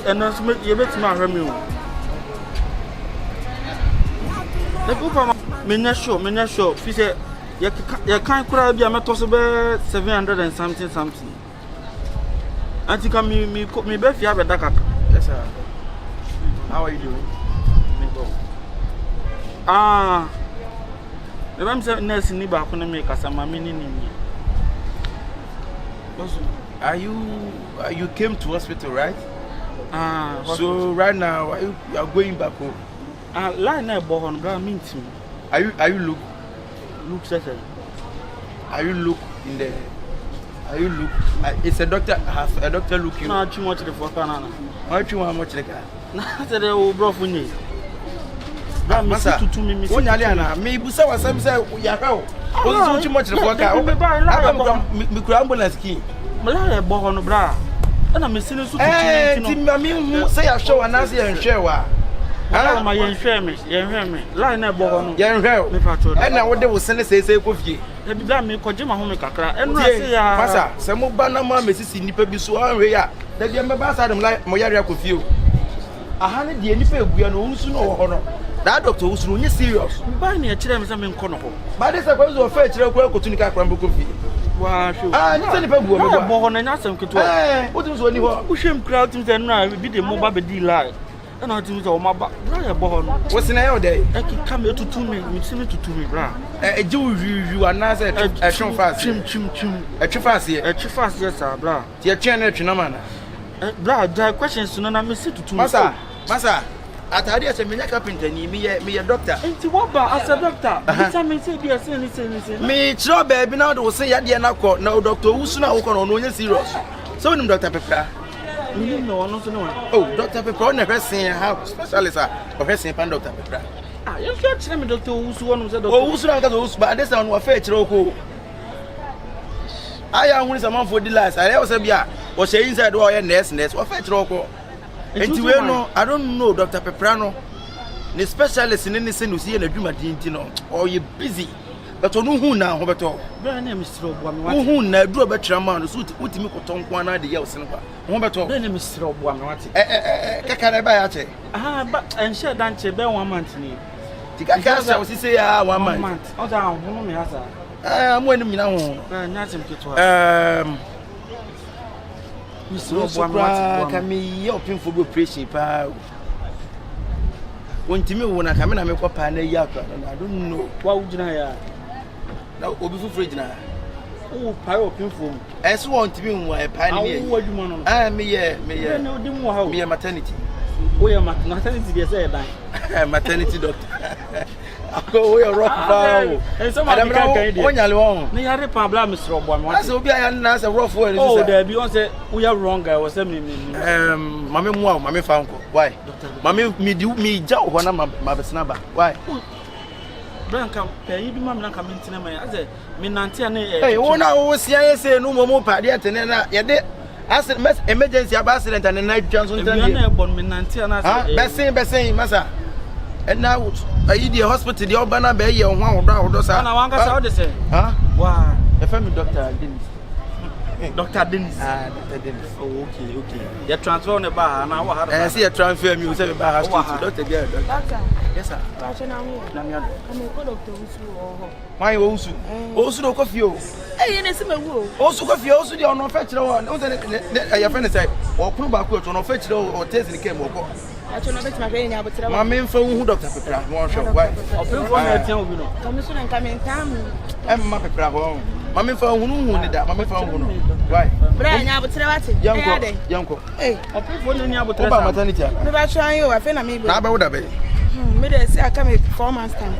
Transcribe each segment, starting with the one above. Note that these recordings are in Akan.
and you bet my remuneration. The people, me not sure. If you say you can't cry, be a matter of 700 and something. I think me bet you have a dark. Yes, sir. How are you doing? The man said, "Nurse, ni ba kuna make us a mammy ni." You came to hospital, right? So right now you are going back home. Line na born, bra meet me. Are you Look settle. Are you look in the? Are you look? It's a doctor. Have a doctor looking. No, too much the for banana. How much like that? Na say the old bro for me. Bra me to me. When Aliana, me busa was some say ya how. Was too much the for car. Me could ambulance key. Malaya born bra. And I'm missing so to me. Say I show and answer and share wa. My young family, line na born. Young hell. And now what they will send us say coffee. They be me kojima home kakra. And I say ya. Masa, some banana Mrs. Nipa be so area. That the ambassador like Moyaria could a hundred the nipa we are no soon or honor. That doctor was really serious. Buy me a children some in corner. But this is a question of fair to Crambo coffee. Wow, sure. Born and ask him to what was when you push him crowd to the night, be the mobile deal. And I think my back. What's in our day? I can come here to 2 minutes, you to me, bra. A Jew, you are not a chum fast. Chim. A chifas here. A chifas, yes, sir, bra. Dear Channel Chinaman. Bra, there are questions to none of me to Massa. I thought you said me a carpenter, me a doctor. And to what about as a doctor? I say, yes, me, trouble, baby, now will say at the end of court. No, Doctor, who's now on no serious. So, Dr. Pepper. Oh, Dr. Pepper never seen how specialist of her St. Dr. Pepper. You can't tell me, Doctor, who's one of the who's not those, but this one was fair. I am with a month for the last. I also be was inside or nest, or fetch roko. And you know, I don't know, Dr. Peprano. The specialist in anything you see in a dream at Dintino, or you're busy. But on who now, Roberto? My name is Rob. Who now do a better amount of suit, put him on one idea of Silver. Roberto, my name is Rob. Can I buy it? But and share Dante, bear 1 month. The Cacasa was say 1 month. Oh, down, home, has I'm waiting now. Nothing to Mr. Can me open for operation. When Timmy when I come in, I make up an yaka, and I don't know. What would you know? Now, Obi Fridge now. Oh, pyro pinful. And so on to me, why pioneer. What you want? I me a maternity. We are maternity, they say, maternity doctor. Go a rock bow. And some of them when you're alone. They are a problem, Mr. Rob. I so be a rough word. Oh, there Beyonce, we are wrong. I was saying, Mammy found why? Mammy, me do me joke when I'm my snubber. Why? Blanca, you do mamma coming to me. I said, Minantiane. Hey, one hour, say no more party at an end. As an emergency accident and a night Johnson. Best saying, Massa. And now, I eat the hospital, the Urbana Bay, or one of those. And I want to say, huh? Why, a family doctor, Dr. Dennis. Dr. Dennis. Oh, okay. You're transferring a bar, and I see a transfer music about Dr. Doctor. Yes, sir. I'm a good doctor. My also coffee. Hey, also coffee, also the manufacturer. Your friend said, or put back on manufacturer or test in the came. My main phone, who Dr. Pepper, one shot. Why? Commission and coming time. I'm my Pepper. Mammy found who did that. Mammy found why? Brian, I would tell you, Yanko. Hey, I prefer any other maternity. Never try you. I think I'm able to be. Maybe I come 4 months time.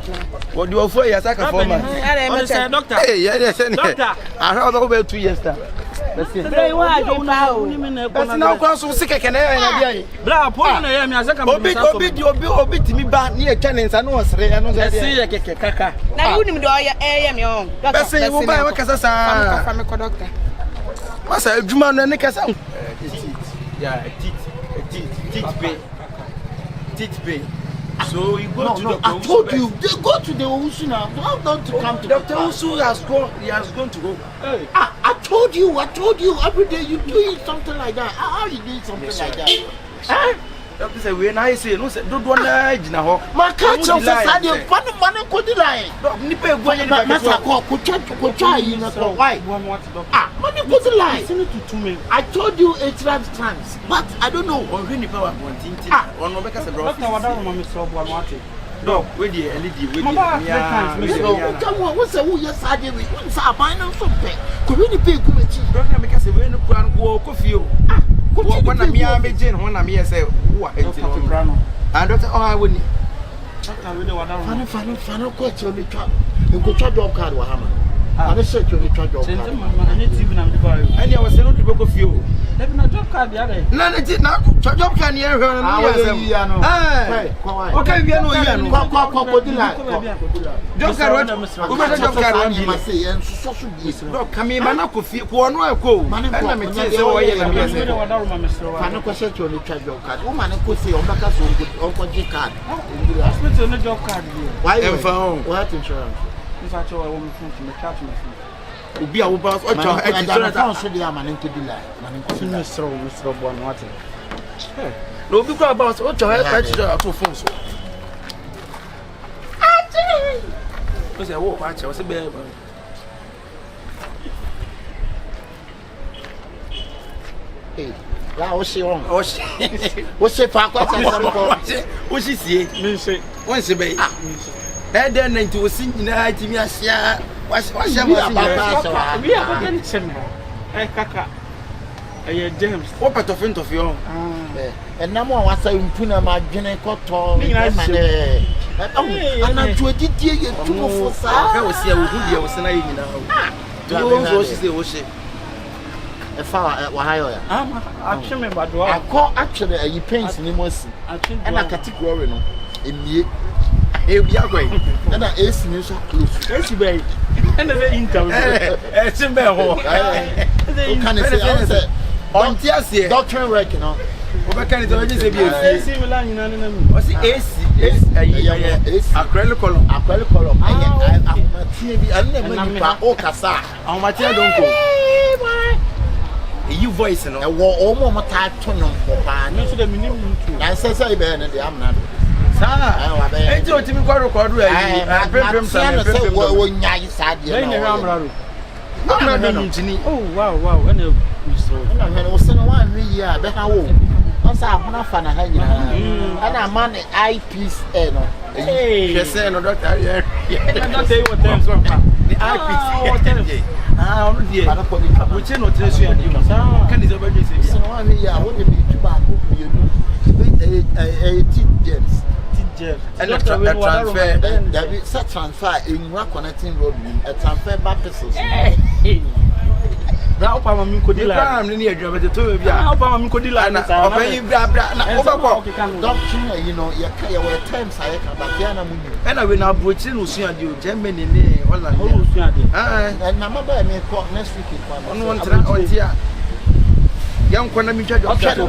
What do you offer? Yes, I can 4 months. I say, Doctor. Hey, yes, Doctor. I have over 2 years. Let's see. Very well, that's now so sick. I can hear. Blah, poor, I am as I can be me back near Cannons. I know, I know that. See, I can caca. Now, you know, I am young. That's saying, you buy a doctor. What's a Juman and Nicasa? Yeah, teeth pay. So you go to the I told you, they go to the Usu now. How not to come to Dr. Usu has gone, he has gone to go. Hey. I told you, every day you doing something like that. How are you doing something like that? Doctor say we na say no say do na gina ho. Ma catch us say dey man ko di line. Nipa egu anya nipa meta ko twa yi na ko why? Man ko di line. Listen to me. I told you 800 times, but I don't know. On hwe nipa wa bontinti. On no beka say bro. Doctor wada no me so bo anwate. Dog, we dey LED we dey. What's who yes I dey we say aban no so pe. Ko we ni pe ku mechi. Doctor make say we no kura no ko fie o. When I'm here, I'm saying, when I'm here, say, who are you? And Doctor, oh, I wouldn't. Final question, you could charge your card, Wahama. I said you charge your card. And I was saying, to book of you. Let job card the other. No, it did not. Job can hear her. Okay, we are no here. Job card, who better job card? You must say, and so should be. Look, come in, man, I could feel one or go. Man, I'm a final question to charge your card. Woman, I could say, on back us on card. Hospital job card. Why you found what insurance? In fact, I want to make charge my phone. Obi a wo ba o cha insurance account so dey amanin to dila Mr. Bon what no obi ko about o cha extra to phone so o say wo ba cha o say be la o se fa kwa sa ko o si sie me say won se be na den 90 o si nyina timi ahia wahia mo we are getting some kaka James what part of you and na mo wasa impuna ma dwene koto ana tuodi die ye tumo fo sa ka o si a wo hu die wo se na ye nyina o si se o she e fa wa hayo ya actually me badwa akọ actually ayi pains ni mo si and a category no emie ebi agoi na AC ni so close AC bay and the interview simbe ho you can say on tia se doctrine work no o be kan to we say bi AC mila nyina na mi o si AC ayi acrylic color aye amatie bi an na ma pa o kasa amatie don ko you voice no e wo o mo ta to no pa no so the minimum too na say be na dey am na Sa, enti o timi kwa record ayi. Prem wo nyai sa de. Na nya amra ro. Amra do ntini. Oh wow. Ana so. Na hwe wo se no wa hwe yi a be ha wo. On sa ahuna fa na ha nyina. Ana ma ne eyepiece no. Hwese no doctor here. Doctor you what time so pa. The eyepiece. Onu die. Wo che no tre so ya di. Kan di so ba dwese bi. Se no wa hwe yi a wo de bi tu ba ko bienu. James. And a transfer. There is a transfer in one connecting road. A transfer back pesos. Now, Papa Mikodila. I'm near you, but the two of you are Papa Mikodila. Doctrine, you know, your terms I can, but Yana Muni. And I will now butcher who see you, Germany, and my mother may call next week. One here. Young Konami judge of Banana,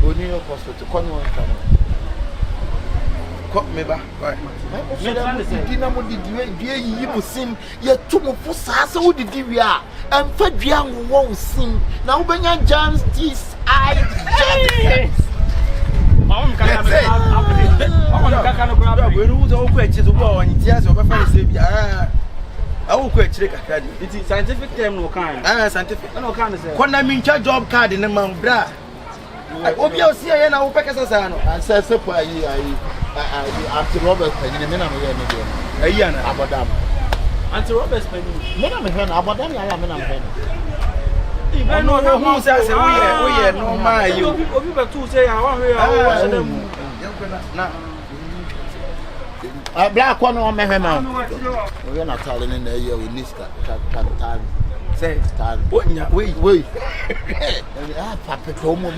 New York Hospital, Cornwall. Caught me back. Dinamo did you sim? You're too much for Sasa, who did you are? And Fed Young won't sing. Now, when you're John's teeth, I. Mom, can't say. We're all questions to go on. Yes, over Friday. I will quit trick a card. It is scientific term no kind. Scientific. No kind of say. When I'm in charge job card in the mount, bra. I hope you'll see a now pack as a son. And says, after Robert, and in a minute, a year about them. Until Robert's penny. Minam, about them, I am in I know who says we are no my you. People to say, I want to black one on my hand. We're not telling in the year with this time. Say, wait. Papa told me,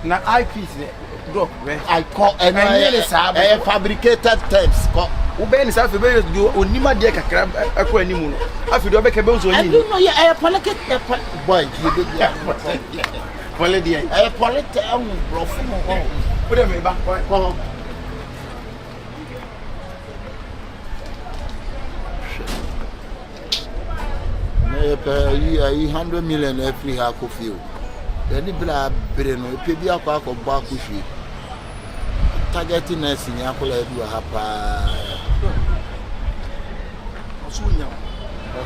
now I piece drop. I call and I fabricated terms. Ubeni sa fe be do onima de kakra akọ animu no afi do be ke be so yin. I don't know ya politic boy you did ya. Politic I politic bro fu mo. Put them back. Ko. 100 million every half of you. Then it bla breno, it be a park of Bakushi. Targeting us in Yakola do a hapa. I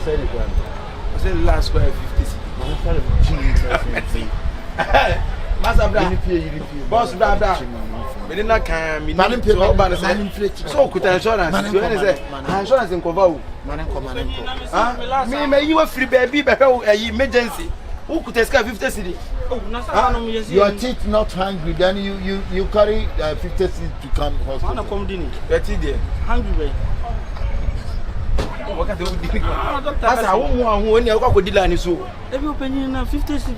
said it, I said last square 50. Master Bra, Boss Bra, we did not come in so could insurance. Insurance in Kovau. Me, you were free baby, but emergency. Who could escape 50 city? Your teeth not hungry, then you carry 50 city to come hospital. Hungry. That's how one who only a crocodile and so. Every opinion 50